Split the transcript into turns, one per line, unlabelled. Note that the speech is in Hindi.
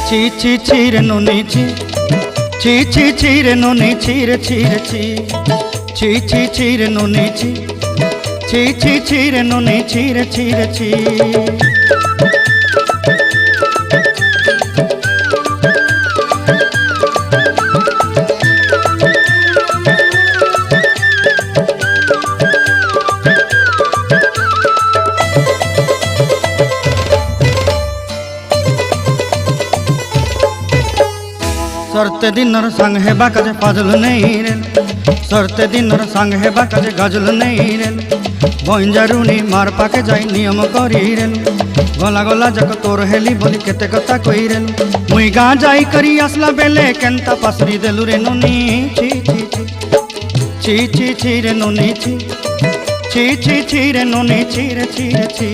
ছি ছি ছি রে নুনি ছি, ছি ছি ছি রে নুনি ছি রে ছি রে ছি, ছি ছি ছি রে নুনি ছি, ছি ছি ছি রে নুনি ছি রে ছি রে ছি। सरते दिनर संग हेबा काजे फाजल नहीं रेल, सरते दिनर संग हेबा काजे गाजल नहीं रेल, बंजारुनी मार पाके जाई नियम करी रेल, गला गला जक तोर हेली बोली केते कथा कई रेल, मुई गाँ जाई करी आसला बेले केंता पासरी देलु रे नुनी ची ची ची ची ची ची रे नुनी ची, ची ची ची रे नुनी ची रे ची रे ची।